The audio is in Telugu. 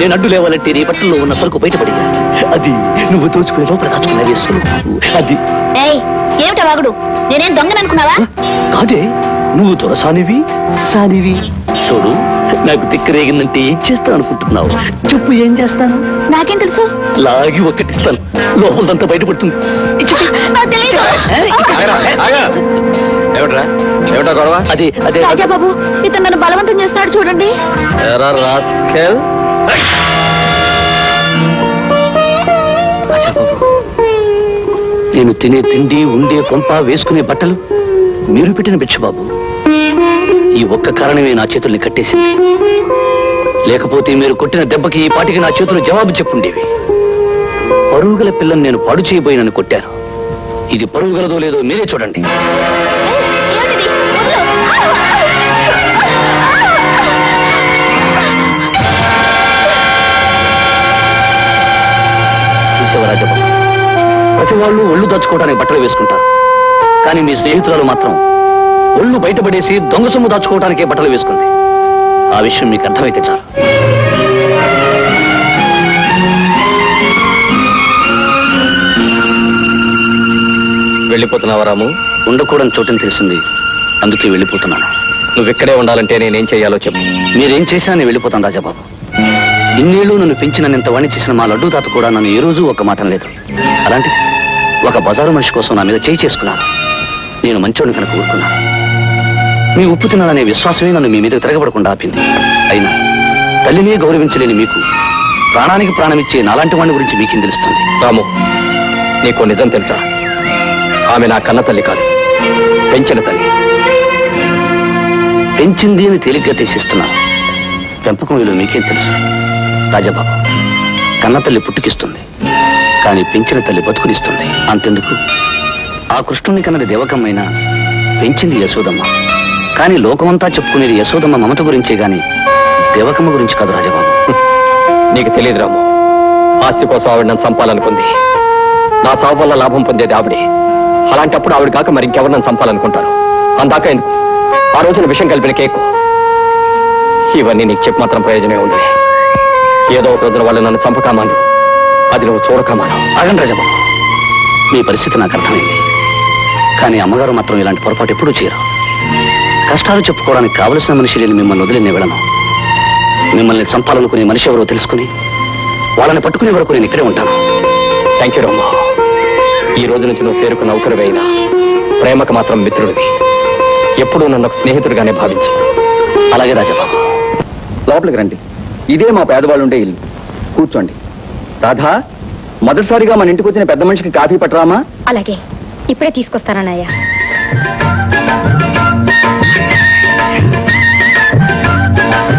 నేను అడ్డు లేవాలంటే నీ బట్టల్లో ఉన్న సరుకు బయటపడి అది నువ్వు దోచుకునే లోపల దాచుకునే సరుకు అది. ఏమిటా వాగుడు? నేనేం దొంగననుకున్నావా? కాదే, నువ్వు దొరసానివి సానివి. చూడు, నాకు తిక్కరేగిందంటే ఏం చేస్తాను అనుకుంటున్నావు? చెప్పు, ఏం చేస్తాను? నాకేం తెలుసు? లాగి ఒక్కటిస్తాను, లోపలంతా బయటపడుతుంది. అదే అదే రాజాబాబు, ఇతను నన్ను బలవంతం చేస్తున్నాడు చూడండి. రాజాబాబు, నేను తినే తిండి, ఉండే కొంప, వేసుకునే బట్టలు మీరు పెట్టిన భిక్ష బాబు. ఈ ఒక్క కారణమే నా చేతుల్ని కట్టేసింది. లేకపోతే మీరు కొట్టిన దెబ్బకి ఈ పాటికి నా చేతులు జవాబు చెప్పుండేవి. పరుగుగల పిల్లని నేను పాడు చేయబోయినని కొట్టాను. ఇది పరుగుగలదో లేదో మీరే చూడండి. చూసావా రాజబాబు, ప్రతి వాళ్ళు ఒళ్ళు దాచుకోవడానికి బట్టలు వేసుకుంటారు. కానీ మీ స్నేహితురాలు మాత్రం ఒళ్ళు బయటపడేసి దొంగ సొమ్ము దాచుకోవడానికే బట్టలు వేసుకుంది. ఆ విషయం మీకు అర్థమైతే చాలు. వెళ్ళిపోతున్నావా రాము? ఉండకూడని చోటని తెలిసింది, అందుకే వెళ్ళిపోతున్నాను. నువ్వు ఇక్కడే ఉండాలంటే నేనేం చేయాలో చెప్పు. మీరేం చేసినా నేను వెళ్ళిపోతాను రాజాబాబు. ఇన్నేళ్లు నన్ను పెంచి నన్నింత వాణి చేసిన మా లడ్డూ తాత కూడా నన్ను ఏ రోజు ఒక మాట లేదు. అలాంటిది ఒక బజారు మనిషి కోసం నా మీద చేయి చేసుకున్నాను. నేను మంచోడిని కనుక ఊరుకున్నాను. మీ ఉప్పు తినాలనే విశ్వాసమే నన్ను మీ మీద తిరగబడకుండా ఆపింది. అయినా తల్లినే గౌరవించలేని మీకు ప్రాణానికి ప్రాణమిచ్చే నాలాంటి వాడి గురించి మీకేం తెలుస్తుంది? రాము, నీకు నిజం తెలుసా? ఆమె నా కన్న తల్లి కాదు, పెంచిన తల్లి. పెంచింది అని తేలిగ్గా తీసిస్తున్నాను. పెంపకం విలువ మీకేం తెలుసు? రాజాబాబు, కన్న తల్లి పుట్టుకిస్తుంది, కానీ పెంచిన తల్లి బతుకునిస్తుంది. అంతెందుకు, ఆ కృష్ణుని కన్నది దేవకమ్మైనా పెంచింది యశోదమ్మ. కానీ లోకమంతా చెప్పుకునేది యశోదమ్మ మమత గురించే గాని దేవకమ్మ గురించి కాదు రాజబాబు. నీకు తెలియదు రాము, ఆస్తి కోసం ఆవిడ నన్ను చంపాలనుకుంది. నా చావు వల్ల లాభం పొందేది ఆవిడే. అలాంటప్పుడు ఆవిడ కాక మరి ఇంకెవరు నన్ను చంపాలనుకుంటారు? అందాక ఎందుకు ఆ రోజున విషయం కలిపిన కేకు. ఇవన్నీ నీకు చెప్పి మాత్రం ప్రయోజనమే ఉంది. ఏదో ఒక రోజున వాళ్ళు నన్ను చంపకామాను, అది నువ్వు చూడకమాను. ఆగండి రాజబాబు, మీ పరిస్థితి నాకు అర్థమైంది. కానీ అమ్మగారు మాత్రం ఇలాంటి పొరపాటు ఎప్పుడూ చేయరు. కష్టాలు చెప్పుకోవడానికి కావలసిన మనిషి లేని మిమ్మల్ని వదిలి నేను వెళ్ళను. మిమ్మల్ని చంపాలనుకునే మనిషి ఎవరో తెలుసుకుని వాళ్ళని పట్టుకునే వరకు నేను ఇక్కడే ఉంటాను. థ్యాంక్ యూ రాము. ఈ రోజు నుంచి నువ్వు పేరుకు నౌకరు అయినా ప్రేమకు మాత్రం మిత్రుడివి. ఎప్పుడూ నన్ను ఒక స్నేహితుడిగానే భావించు. అలాగే రాజబాబు. లోపలికి రండి. ఇదే మా పేదవాళ్ళు ఉండే ఇల్లు. కూర్చోండి. రాధా, మొదటిసారిగా మన ఇంటికి వచ్చిన పెద్ద మనిషికి కాఫీ పట్టరామా? అలాగే, ఇప్పుడే తీసుకొస్తానన్నయ్య.